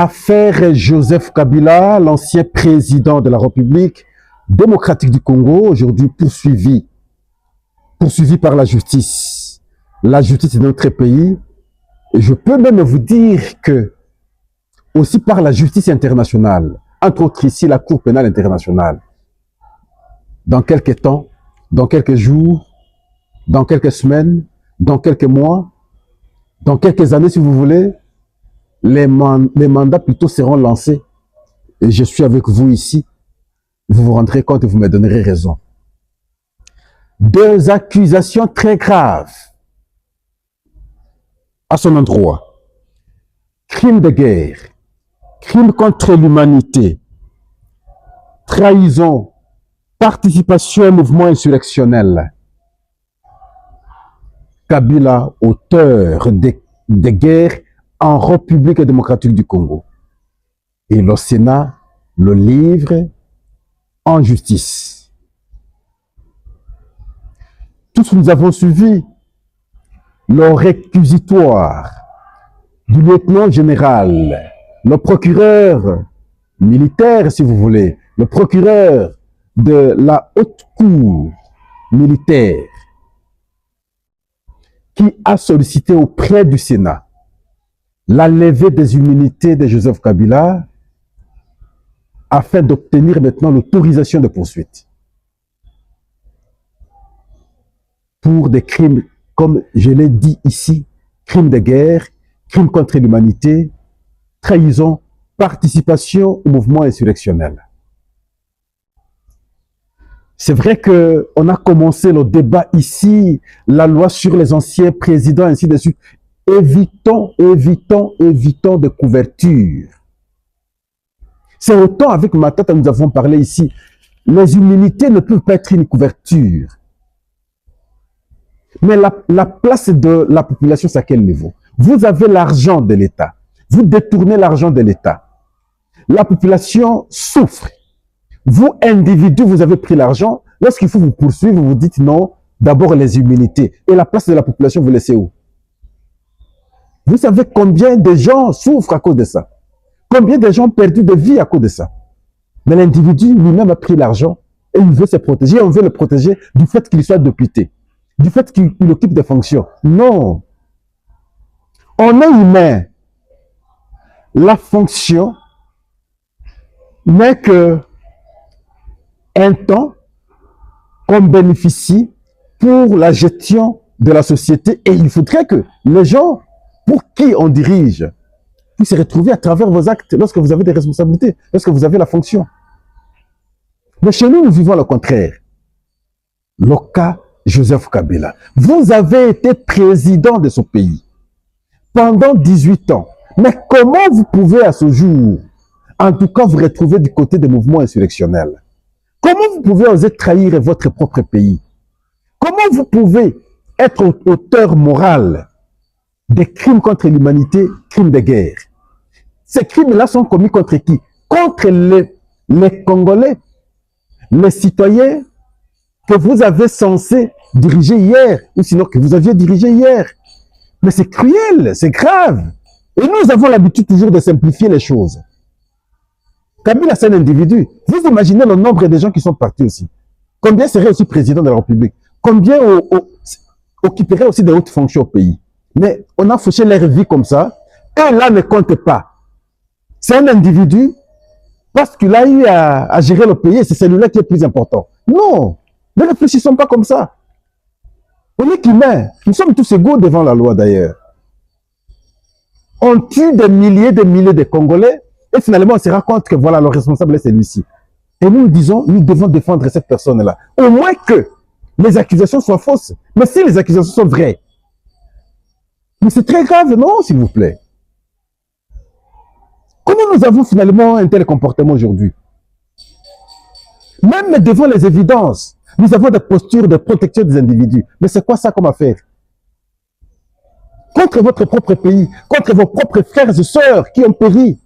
Affaire Joseph Kabila, l'ancien président de la République démocratique du Congo, aujourd'hui poursuivi par la justice. La justice de notre pays, et je peux même vous dire que aussi par la justice internationale, entre autres ici la Cour pénale internationale. Dans quelques temps, dans quelques jours, dans quelques semaines, dans quelques mois, dans quelques années si vous voulez, les mandats plutôt seront lancés. Et je suis avec vous ici. Vous vous rendrez compte et vous me donnerez raison. Deux accusations très graves à son endroit. Crime de guerre, crime contre l'humanité, trahison, participation au mouvement insurrectionnel. Kabila, auteur de guerre en République démocratique du Congo. Et le Sénat le livre en justice. Tous nous avons suivi le réquisitoire du lieutenant général, le procureur militaire, si vous voulez, le procureur de la haute cour militaire, qui a sollicité auprès du Sénat la levée des immunités de Joseph Kabila afin d'obtenir maintenant l'autorisation de poursuite pour des crimes, comme je l'ai dit ici, crimes de guerre, crimes contre l'humanité, trahison, participation au mouvement insurrectionnel. C'est vrai qu'on a commencé le débat ici, la loi sur les anciens présidents, ainsi de suite. Évitons de couverture. C'est autant avec Matata, nous avons parlé ici. Les immunités ne peuvent pas être une couverture. Mais la place de la population, c'est à quel niveau? Vous avez l'argent de l'État. Vous détournez l'argent de l'État. La population souffre. Vous, individus, vous avez pris l'argent. Lorsqu'il faut vous poursuivre, vous dites non, d'abord les immunités. Et la place de la population, vous laissez où? Vous savez combien de gens souffrent à cause de ça? Combien de gens ont perdu de vie à cause de ça? Mais l'individu lui-même a pris l'argent et il veut se protéger. On veut le protéger du fait qu'il soit député, du fait qu'il occupe des fonctions. Non. On est humain. La fonction n'est que un temps qu'on bénéficie pour la gestion de la société et il faudrait que les gens pour qui on dirige puissent se retrouver à travers vos actes lorsque vous avez des responsabilités, lorsque vous avez la fonction. Mais chez nous, nous vivons le contraire. Le cas Joseph Kabila. Vous avez été président de ce pays pendant 18 ans. Mais comment vous pouvez à ce jour, en tout cas, vous retrouver du côté des mouvements insurrectionnels? Comment vous pouvez oser trahir votre propre pays? Comment vous pouvez être auteur moral des crimes contre l'humanité, crimes de guerre? Ces crimes-là sont commis contre qui? Contre les Congolais, les citoyens que vous avez censé diriger hier, ou sinon que vous aviez dirigé hier. Mais c'est cruel, c'est grave. Et nous avons l'habitude toujours de simplifier les choses. Kabila, c'est un individu. Vous imaginez le nombre de gens qui sont partis aussi. Combien seraient aussi président de la République? Combien occuperaient aussi de hautes fonctions au pays? Mais on a fauché leur vie comme ça. Et là ne compte pas. C'est un individu parce qu'il a eu à gérer le pays. C'est celui-là qui est plus important. Non, ne réfléchissons pas comme ça. On est qu'humains. Nous sommes tous égaux devant la loi d'ailleurs. On tue des milliers de Congolais et finalement on se rend compte que voilà, le responsable est celui-ci. Et nous disons, nous devons défendre cette personne-là. Au moins que les accusations soient fausses. Mais si les accusations sont vraies, mais c'est très grave, non, s'il vous plaît. Comment nous avons finalement un tel comportement aujourd'hui? Même devant les évidences, nous avons des postures de protection des individus. Mais c'est quoi ça comme affaire? Contre votre propre pays, contre vos propres frères et sœurs qui ont péri.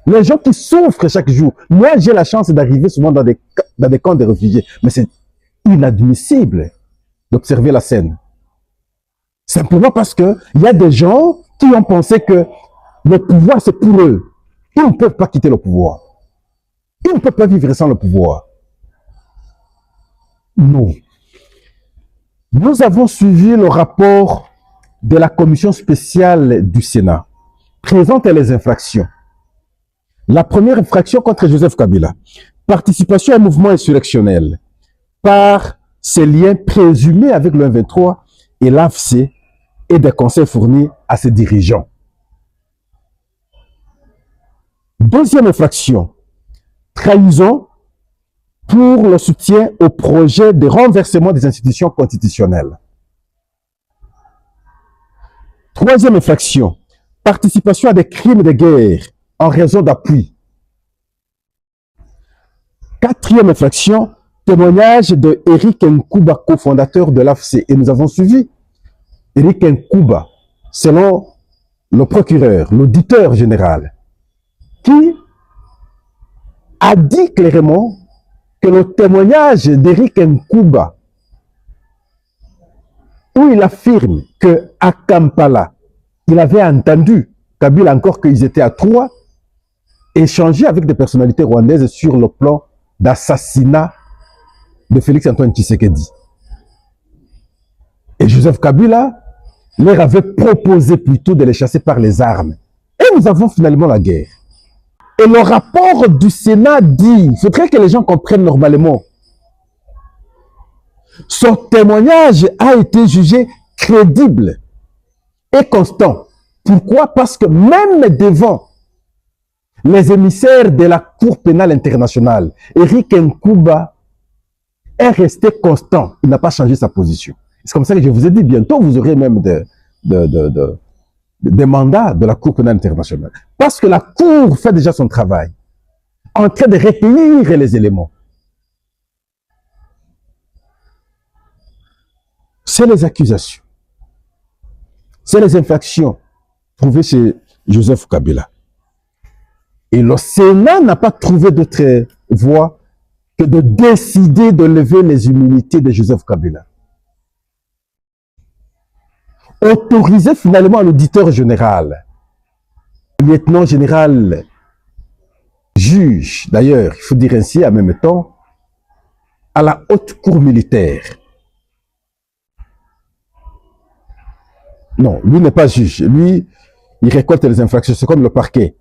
Les gens qui souffrent chaque jour. Moi, j'ai la chance d'arriver souvent dans des camps de réfugiés. Mais c'est inadmissible d'observer la scène. Simplement parce qu'il y a des gens qui ont pensé que Le pouvoir, c'est pour eux. Ils ne peuvent pas quitter le pouvoir. Ils ne peuvent pas vivre sans le pouvoir. Non. Nous avons suivi le rapport de la commission spéciale du Sénat. Présente les infractions. La première infraction contre Joseph Kabila. Participation à un mouvement insurrectionnel par ses liens présumés avec le M23 et l'AFC et des conseils fournis à ses dirigeants. Deuxième infraction, trahison pour le soutien au projet de renversement des institutions constitutionnelles. Troisième infraction, participation à des crimes de guerre en raison d'appui. Quatrième infraction, témoignage de Eric Nkouba, cofondateur de l'AFC. Et nous avons suivi Eric Nkouba, selon le procureur, l'auditeur général, qui a dit clairement que le témoignage d'Eric Nkouba, où il affirme qu'à Kampala, il avait entendu Kabila encore qu'ils étaient à trois, échanger avec des personnalités rwandaises sur le plan d'assassinat de Félix-Antoine Tshisekedi. Et Joseph Kabila leur avait proposé plutôt de les chasser par les armes. Et nous avons finalement la guerre. Et le rapport du Sénat dit, il faudrait que les gens comprennent normalement, son témoignage a été jugé crédible et constant. Pourquoi? Parce que même devant les émissaires de la Cour pénale internationale, Eric Nkouba est resté constant. Il n'a pas changé sa position. C'est comme ça que je vous ai dit, bientôt vous aurez même des mandats de la Cour pénale internationale. Parce que la Cour fait déjà son travail, en train de recueillir les éléments. C'est les accusations, c'est les infractions trouvées chez Joseph Kabila. Et le Sénat n'a pas trouvé d'autre voie que de décider de lever les immunités de Joseph Kabila. Autoriser finalement l'auditeur général, lieutenant général, juge, d'ailleurs, il faut dire ainsi en même temps, à la haute cour militaire. Non, lui n'est pas juge. Lui, il récolte les infractions. C'est comme le parquet.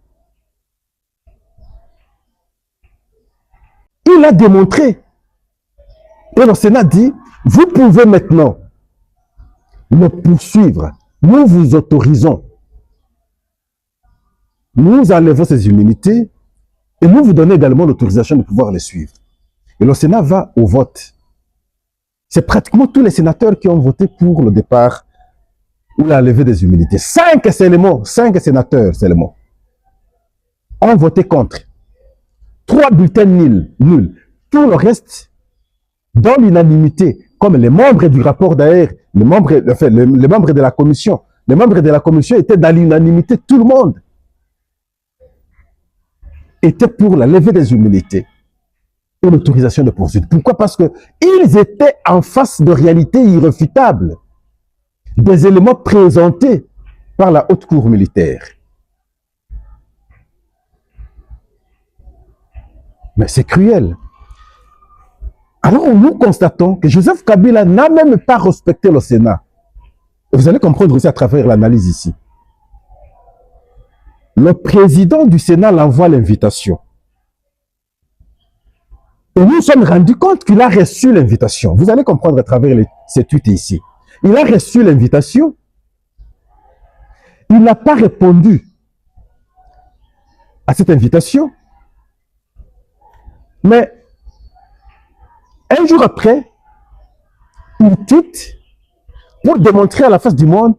Il a démontré. Et le Sénat dit, vous pouvez maintenant le poursuivre. Nous vous autorisons. Nous enlevons ces immunités et nous vous donnons également l'autorisation de pouvoir les suivre. Et le Sénat va au vote. C'est pratiquement tous les sénateurs qui ont voté pour le départ ou la levée des immunités. 5 sénateurs seulement ont voté contre. 3 bulletins nuls. Tout le reste, dans l'unanimité, comme les membres du rapport d'ailleurs, les membres de la commission, les membres de la commission étaient dans l'unanimité, tout le monde était pour la levée des immunités et l'autorisation de poursuite. Pourquoi? Parce qu'ils étaient en face de réalités irréfutables, des éléments présentés par la haute cour militaire. Mais c'est cruel. Alors nous constatons que Joseph Kabila n'a même pas respecté le Sénat. Et vous allez comprendre aussi à travers l'analyse ici. Le président du Sénat l'envoie l'invitation. Et nous nous sommes rendus compte qu'il a reçu l'invitation. Vous allez comprendre à travers ces tweets ici. Il a reçu l'invitation. Il n'a pas répondu à cette invitation. Mais un jour après, il tweet pour démontrer à la face du monde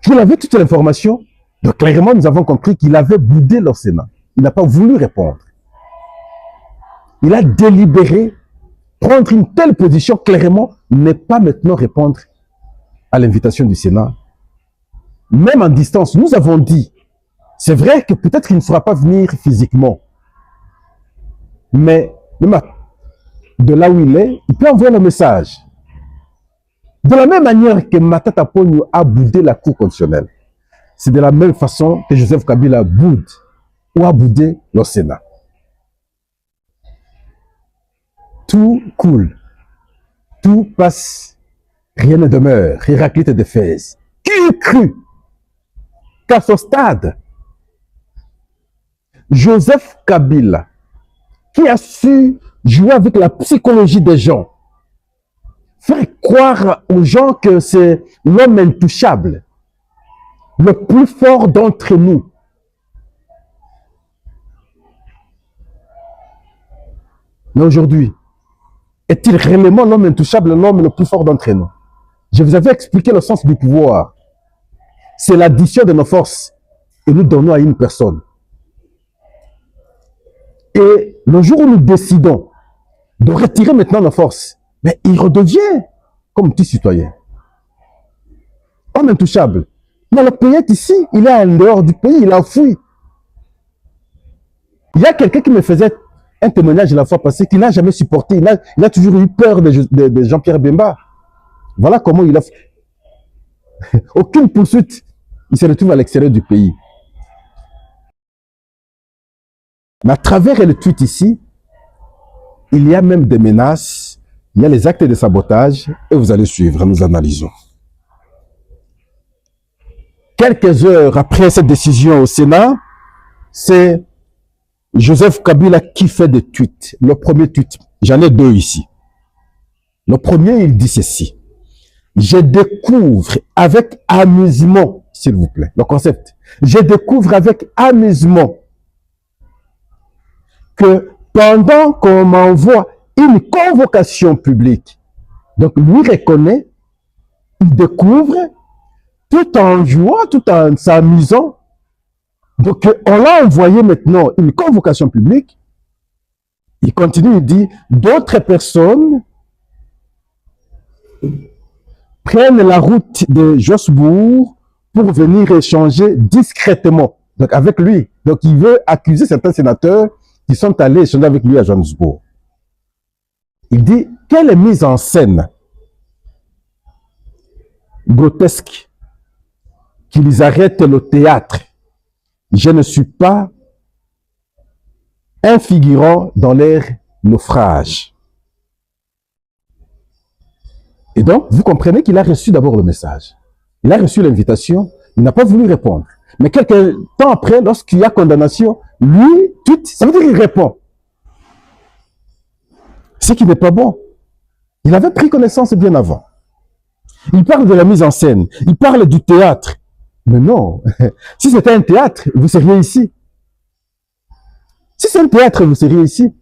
qu'il avait toute l'information. Donc clairement, nous avons compris qu'il avait boudé le Sénat. Il n'a pas voulu répondre. Il a délibéré prendre une telle position, clairement, ne pas maintenant répondre à l'invitation du Sénat. Même en distance, nous avons dit, c'est vrai que peut-être qu'il ne saura pas venir physiquement, mais même de là où il est, il peut envoyer le message. De la même manière que Matata Ponyo a boudé la Cour constitutionnelle. c'est de la même façon que Joseph Kabila boude ou a boudé le Sénat. Tout coule, tout passe, rien ne demeure. Héraclite d'Éphèse. Qui eût cru qu'à ce stade, Joseph Kabila, qui a su jouer avec la psychologie des gens, faire croire aux gens que c'est l'homme intouchable, le plus fort d'entre nous. Mais aujourd'hui, est-il réellement l'homme intouchable, l'homme le plus fort d'entre nous? Je vous avais expliqué le sens du pouvoir. C'est l'addition de nos forces et nous donnons à une personne. Et le jour où nous décidons de retirer maintenant nos forces, mais il redevient comme petit citoyen. Homme intouchable. Mais le pays est ici, il est en dehors du pays, il a fui. Il y a quelqu'un qui me faisait un témoignage la fois passée qu'il n'a jamais supporté. Il a toujours eu peur de Jean-Pierre Bemba. Voilà comment il a fait. Aucune poursuite. Il se retrouve à l'extérieur du pays. Mais à travers le tweet ici, il y a même des menaces, il y a les actes de sabotage, et vous allez suivre, nous analysons. Quelques heures après cette décision au Sénat, c'est Joseph Kabila qui fait des tweets. Le premier tweet, j'en ai deux ici. Le premier, il dit ceci. Je découvre avec amusement, s'il vous plaît, le concept. Je découvre avec amusement que pendant qu'on m'envoie une convocation publique, donc lui reconnaît, il découvre, tout en jouant, tout en s'amusant, donc on l'a envoyé maintenant une convocation publique, il continue, il dit, d'autres personnes prennent la route de Josbourg pour venir échanger discrètement, donc avec lui. Donc il veut accuser certains sénateurs qui sont allés échanger avec lui à Johannesburg. Il dit, quelle mise en scène grotesque qu'ils arrêtent le théâtre. Je ne suis pas un figurant dans leur naufrage. Et donc, vous comprenez qu'il a reçu d'abord le message. Il a reçu l'invitation, il n'a pas voulu répondre. Mais quelques temps après, lorsqu'il y a condamnation, lui, tout, ça veut dire qu'il répond. Ce qui n'est pas bon. Il avait pris connaissance bien avant. Il parle de la mise en scène, il parle du théâtre. Mais non, si c'était un théâtre, vous seriez ici. Si c'est un théâtre, vous seriez ici.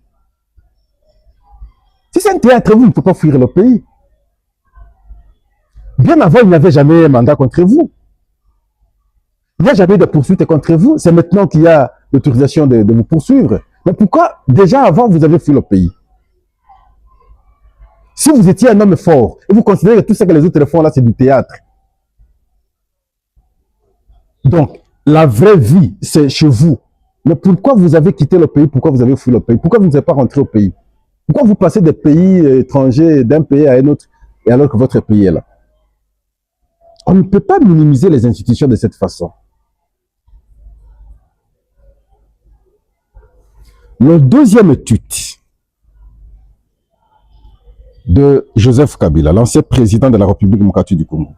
Si c'est un théâtre, vous ne pouvez pas fuir le pays. Bien avant, il n'avait jamais un mandat contre vous. Il n'y a jamais de poursuite contre vous. C'est maintenant qu'il y a l'autorisation de vous poursuivre. Mais pourquoi, déjà avant, vous avez fui le pays? Si vous étiez un homme fort, et vous considérez que tout ce que les autres font là, c'est du théâtre. Donc, la vraie vie, c'est chez vous. Mais pourquoi vous avez quitté le pays? Pourquoi vous avez fui le pays? Pourquoi vous n'êtes pas rentré au pays? Pourquoi vous passez des pays étrangers, d'un pays à un autre, et alors que votre pays est là? On ne peut pas minimiser les institutions de cette façon. Le deuxième tweet de Joseph Kabila, l'ancien président de la République démocratique du Congo.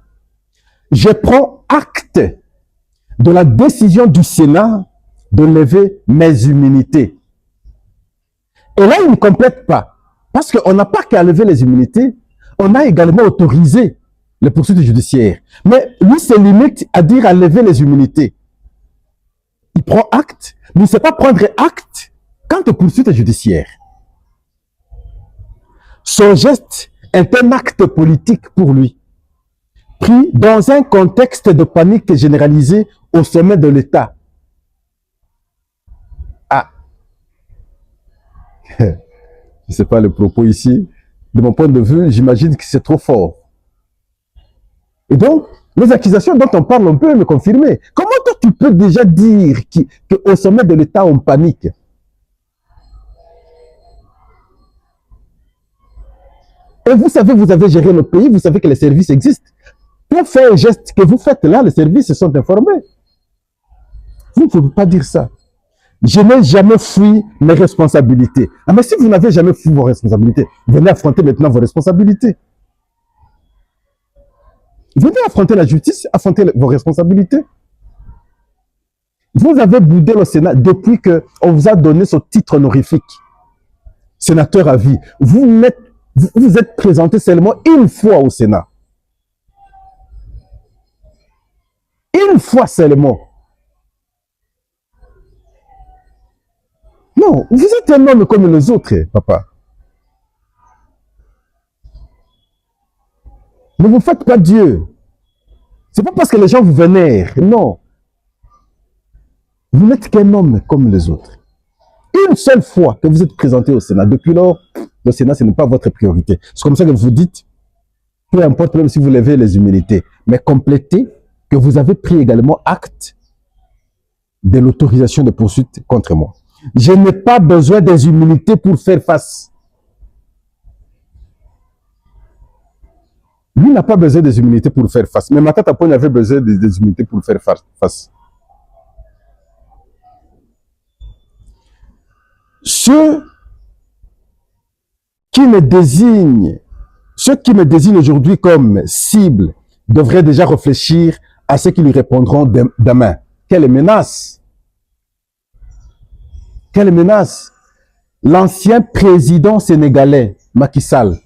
Je prends acte de la décision du Sénat de lever mes immunités. Et là, il ne complète pas. Parce qu'on n'a pas qu'à lever les immunités, on a également autorisé les poursuites judiciaires. Mais lui se limite à dire à lever les immunités. Il prend acte, mais il ne sait pas prendre acte quant aux poursuites judiciaires. Son geste est un acte politique pour lui, pris dans un contexte de panique généralisée au sommet de l'État. Ah, je ne sais pas le propos ici. De mon point de vue, j'imagine que c'est trop fort. Et donc, les accusations dont on parle, on peut me confirmer. Comment toi, tu peux déjà dire qu'au sommet de l'État, on panique? Et vous savez, vous avez géré le pays, vous savez que les services existent. Pour faire un geste que vous faites là, les services se sont informés. Vous ne pouvez pas dire ça. Je n'ai jamais fui mes responsabilités. Ah, mais si vous n'avez jamais fui vos responsabilités, venez affronter maintenant vos responsabilités. Venez affronter la justice, affronter vos responsabilités. Vous avez boudé le Sénat depuis qu'on vous a donné ce titre honorifique, sénateur à vie. Vous êtes présenté seulement une fois au Sénat. Une fois seulement. Non, vous êtes un homme comme les autres, papa. Ne vous faites pas Dieu. Ce n'est pas parce que les gens vous vénèrent. Non. Vous n'êtes qu'un homme comme les autres. Une seule fois que vous êtes présenté au Sénat, depuis lors, le Sénat, ce n'est pas votre priorité. C'est comme ça que vous dites, peu importe même si vous levez les humilités, mais complétez que vous avez pris également acte de l'autorisation de poursuite contre moi. Je n'ai pas besoin des humilités pour faire face. Lui n'a pas besoin des humilités pour faire face. Mais Matata Ponyo avait besoin des humilités pour faire face. Ceux qui me désignent aujourd'hui comme cible devraient déjà réfléchir à ce qui lui répondront demain. Quelle menace! Quelle menace! L'ancien président sénégalais, Macky Sall,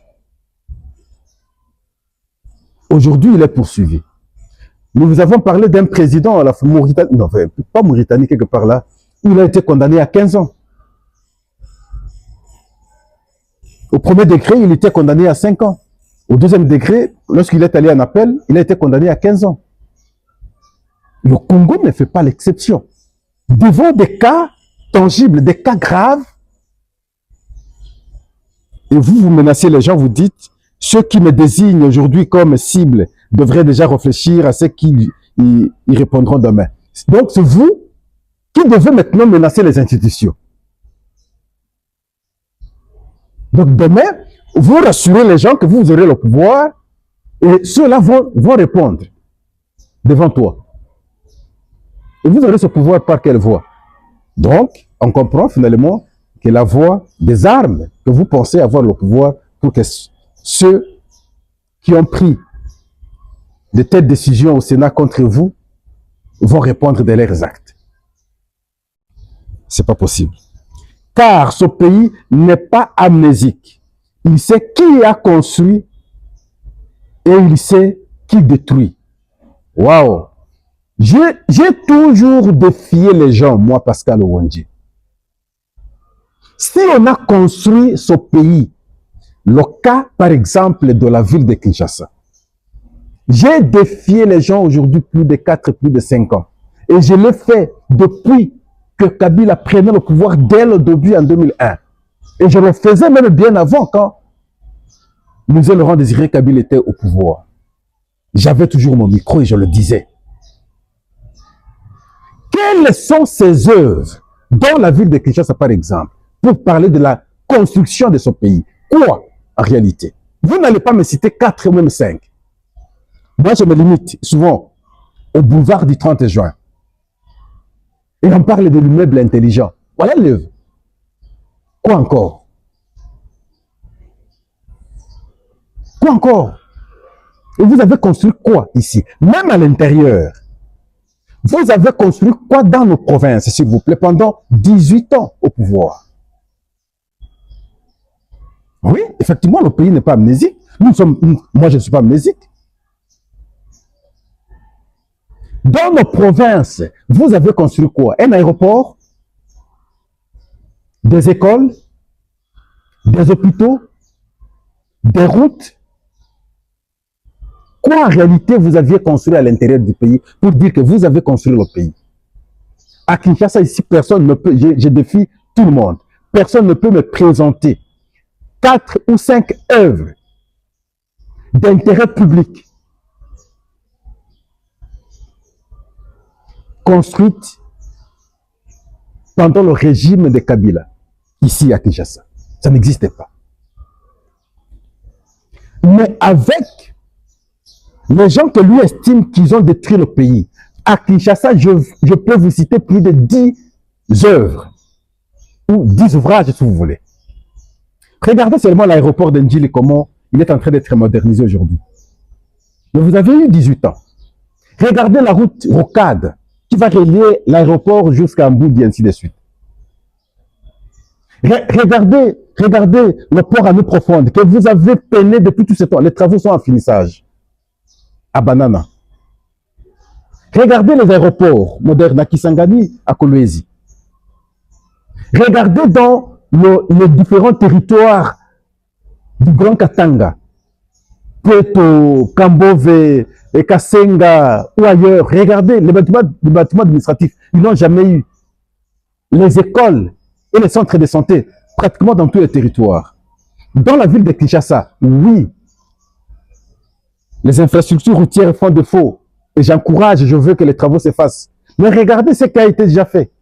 aujourd'hui il est poursuivi. Nous vous avons parlé d'un président à la Mauritanie, non, pas Mauritanie, quelque part là, où il a été condamné à 15 ans. Au premier degré, il était condamné à 5 ans. Au deuxième degré, lorsqu'il est allé en appel, il a été condamné à 15 ans. Le Congo ne fait pas l'exception. Devant des cas tangibles, des cas graves, et vous menacez les gens, vous dites, ceux qui me désignent aujourd'hui comme cible devraient déjà réfléchir à ce qu'ils y répondront demain. Donc c'est vous qui devez maintenant menacer les institutions. Donc demain, vous rassurez les gens que vous aurez le pouvoir et ceux-là vont répondre devant toi. Et vous aurez ce pouvoir par quelle voie? Donc, on comprend finalement que la voie des armes que vous pensez avoir le pouvoir pour que ceux qui ont pris de telles décisions au Sénat contre vous vont répondre de leurs actes. Ce n'est pas possible. Car ce pays n'est pas amnésique. Il sait qui a construit et il sait qui détruit. Waouh! J'ai toujours défié les gens, moi, Pascal Owondji. Si on a construit ce pays, le cas, par exemple, de la ville de Kinshasa, j'ai défié les gens aujourd'hui plus de 4, plus de 5 ans. Et je l'ai fait depuis que Kabila prenait le pouvoir dès le début en 2001. Et je le faisais même bien avant quand nous Laurent Désiré Kabila était au pouvoir. J'avais toujours mon micro et je le disais. Quelles sont ces œuvres dans la ville de Kinshasa, par exemple, pour parler de la construction de ce pays? Quoi, en réalité? Vous n'allez pas me citer 4 ou même 5. Moi, je me limite souvent au boulevard du 30 juin. Et on parle de l'immeuble intelligent. Voilà l'œuvre. Quoi encore? Quoi encore? Et vous avez construit quoi ici? Même à l'intérieur. Vous avez construit quoi dans nos provinces, s'il vous plaît, pendant 18 ans au pouvoir? Oui, effectivement, le pays n'est pas amnésique. Moi, je ne suis pas amnésique. Dans nos provinces, vous avez construit quoi? Un aéroport, des écoles, des hôpitaux, des routes. Quoi en réalité vous aviez construit à l'intérieur du pays pour dire que vous avez construit le pays? À Kinshasa, ici, personne ne peut, je défie tout le monde, personne ne peut me présenter 4 ou 5 œuvres d'intérêt public construites pendant le régime de Kabila, ici à Kinshasa. Ça n'existait pas. Mais avec les gens que lui estime qu'ils ont détruit le pays, à Kinshasa, je peux vous citer plus de 10 œuvres ou 10 ouvrages, si vous voulez. Regardez seulement l'aéroport d'Ndjili, comment il est en train d'être modernisé aujourd'hui. Mais vous avez eu 18 ans. Regardez la route rocade qui va relier l'aéroport jusqu'à Mboudi, ainsi de suite. Regardez le port à l'eau profonde que vous avez peiné depuis tout ce temps. Les travaux sont en finissage. À Banana. Regardez les aéroports modernes à Kisangani, à Kolwezi. Regardez dans les différents territoires du Grand Katanga, Puerto, Kambove, Kasenga ou ailleurs. Regardez les bâtiments administratifs. Ils n'ont jamais eu. Les écoles et les centres de santé, pratiquement dans tous les territoires. Dans la ville de Kinshasa, oui, les infrastructures routières font défaut. Et j'encourage, je veux que les travaux se fassent. Mais regardez ce qui a été déjà fait.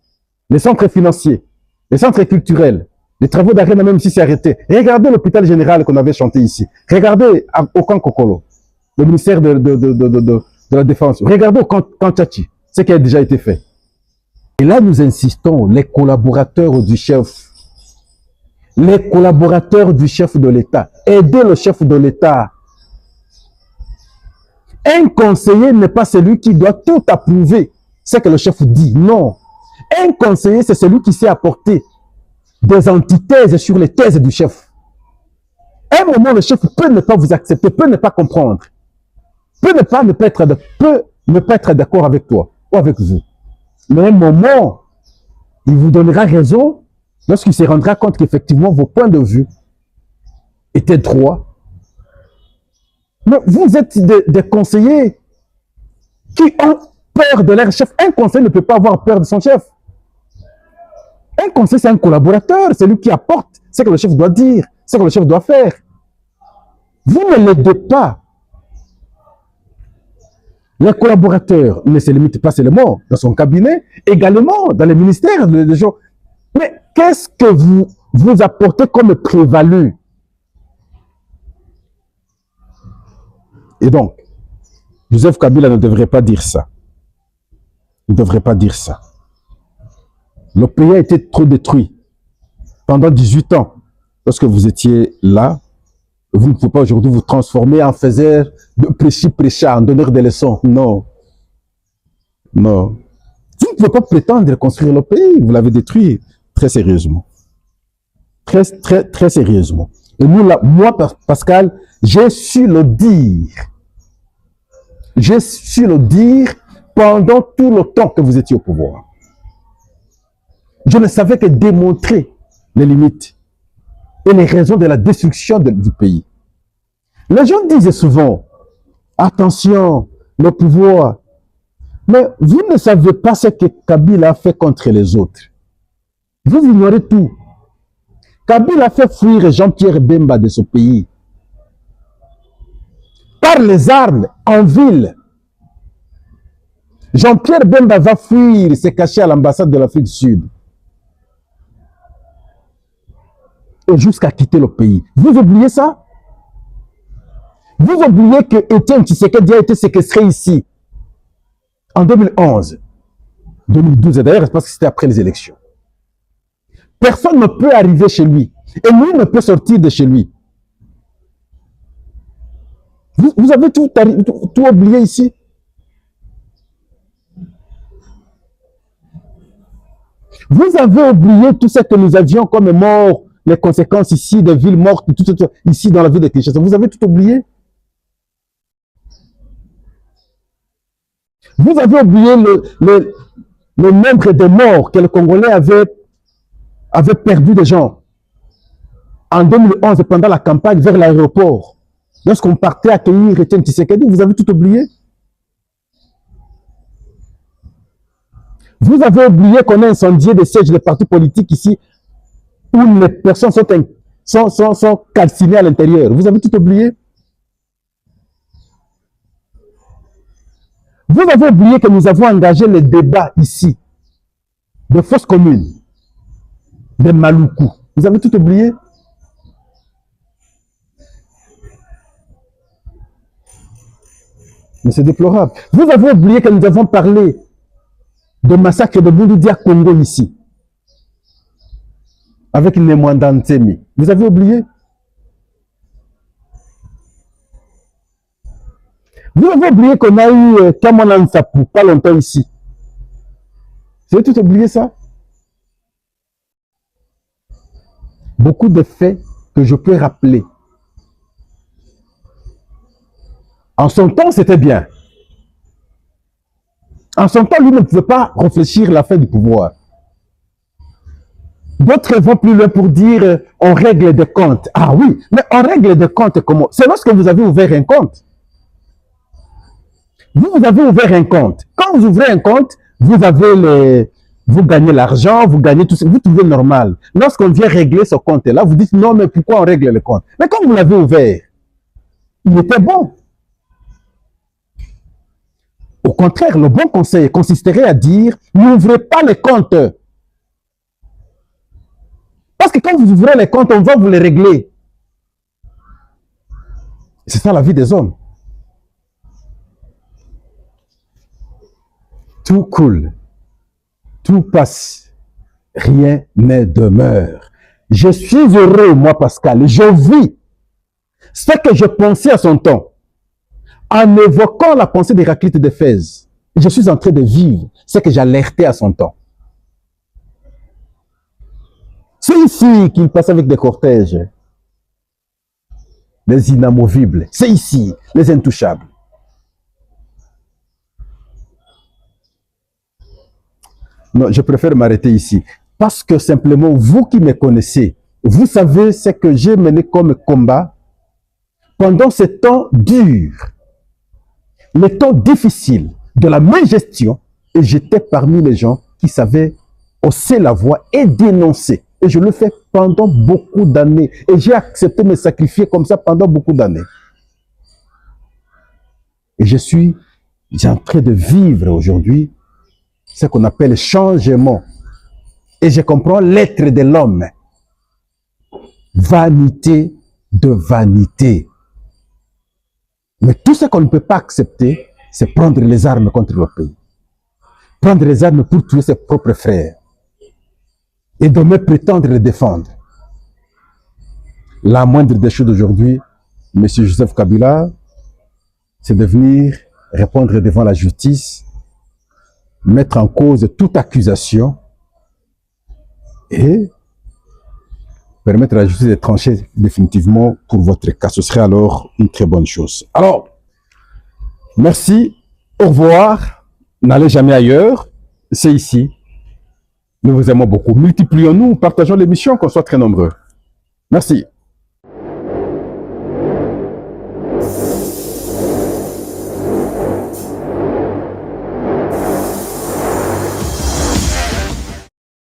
Les centres financiers, les centres culturels, les travaux d'arène, même si c'est arrêté. Regardez l'hôpital général qu'on avait chanté ici. Regardez au camp Kokolo, le ministère de la Défense. Regardez au camp Tchachi, ce qui a déjà été fait. Et là, nous insistons, les collaborateurs du chef de l'État, aidez le chef de l'État. Un conseiller n'est pas celui qui doit tout approuver ce que le chef dit. Non. Un conseiller, c'est celui qui sait apporter des antithèses sur les thèses du chef. À un moment, le chef peut ne pas vous accepter, peut ne pas comprendre, peut ne pas être d'accord avec toi ou avec vous. Mais à un moment, il vous donnera raison lorsqu'il se rendra compte qu'effectivement, vos points de vue étaient droits. Mais vous êtes des conseillers qui ont peur de leur chef. Un conseiller ne peut pas avoir peur de son chef. Un conseiller, c'est un collaborateur, c'est lui qui apporte ce que le chef doit dire, ce que le chef doit faire. Vous ne l'aidez pas. Les collaborateurs ne se limitent pas seulement dans son cabinet, également dans les ministères des gens. Mais qu'est-ce que vous apportez comme plus-value? Et donc, Joseph Kabila ne devrait pas dire ça. Il ne devrait pas dire ça. Le pays a été trop détruit pendant 18 ans. Lorsque vous étiez là, vous ne pouvez pas aujourd'hui vous transformer en faiseur de prêcheur, en donneur de leçons. Non. Non. Vous ne pouvez pas prétendre construire le pays. Vous l'avez détruit très sérieusement. Très sérieusement. Et nous, là, moi, Pascal, j'ai su le dire. J'ai su le dire pendant tout le temps que vous étiez au pouvoir. Je ne savais que démontrer les limites et les raisons de la destruction du pays. Les gens disent souvent, attention, le pouvoir. Mais vous ne savez pas ce que Kabila a fait contre les autres. Vous ignorez tout. Kabila a fait fuir Jean-Pierre Bemba de ce pays. Par les armes, en ville. Jean-Pierre Bemba va fuir, se cacher à l'ambassade de l'Afrique du Sud. Et jusqu'à quitter le pays. Vous oubliez ça? Vous oubliez que Étienne Tshisekedi a été séquestré ici en 2011, 2012, et d'ailleurs, parce que c'était après les élections. Personne ne peut arriver chez lui. Et lui ne peut sortir de chez lui. Vous avez tout oublié ici. Vous avez oublié tout ce que nous avions comme mort, les conséquences ici des villes mortes, tout ici dans la ville de Kinshasa. Vous avez tout oublié. Vous avez oublié le nombre de morts que le Congolais avait perdu des gens en 2011 pendant la campagne vers l'aéroport. Lorsqu'on partait accueillir Étienne Tshisekedi, vous avez tout oublié. Vous avez oublié qu'on a incendié des sièges de partis politiques ici où les personnes sont calcinées à l'intérieur. Vous avez tout oublié. Vous avez oublié que nous avons engagé les débats ici de fausses communes, de Maluku. Vous avez tout oublié. Mais c'est déplorable. Vous avez oublié que nous avons parlé de massacre de Bouloudia Congo ici. Avec Nemwanda Ntemi. Vous avez oublié? Vous avez oublié qu'on a eu Kamana Nsapou pas longtemps ici. Vous avez tout oublié ça? Beaucoup de faits que je peux rappeler. En son temps, c'était bien. En son temps, lui ne pouvait pas réfléchir à la fin du pouvoir. D'autres vont plus loin pour dire on règle des comptes. Ah oui, mais on règle des comptes comment? C'est lorsque vous avez ouvert un compte. Vous avez ouvert un compte. Quand vous ouvrez un compte, vous gagnez l'argent, vous gagnez tout ça, vous trouvez normal. Lorsqu'on vient régler ce compte-là, vous dites non, mais pourquoi on règle le compte? Mais quand vous l'avez ouvert, il était bon. Au contraire, le bon conseil consisterait à dire n'ouvrez pas les comptes. Parce que quand vous ouvrez les comptes, on va vous les régler. C'est ça la vie des hommes. Tout coule, tout passe, rien ne demeure. Je suis heureux, moi, Pascal, je vis ce que je pensais à son temps. En évoquant la pensée d'Héraclite d'Éphèse, je suis en train de vivre ce que j'alertais à son temps. C'est ici qu'il passe avec des cortèges, les inamovibles. C'est ici, les intouchables. Non, je préfère m'arrêter ici. Parce que simplement, vous qui me connaissez, vous savez ce que j'ai mené comme combat pendant ce temps dur, les temps difficiles de la même gestion, et j'étais parmi les gens qui savaient hausser la voix et dénoncer. Et je le fais pendant beaucoup d'années. Et j'ai accepté de me sacrifier comme ça pendant beaucoup d'années. Et je suis en train de vivre aujourd'hui ce qu'on appelle changement. Et je comprends l'être de l'homme. Vanité de vanité. Mais tout ce qu'on ne peut pas accepter, c'est prendre les armes contre le pays. Prendre les armes pour tuer ses propres frères. Et de me prétendre les défendre. La moindre des choses d'aujourd'hui, M. Joseph Kabila, c'est de venir répondre devant la justice, mettre en cause toute accusation et permettre à la justice de trancher définitivement pour votre cas. Ce serait alors une très bonne chose. Alors, merci, au revoir, n'allez jamais ailleurs, c'est ici. Nous vous aimons beaucoup. Multiplions-nous, partageons l'émission, qu'on soit très nombreux. Merci.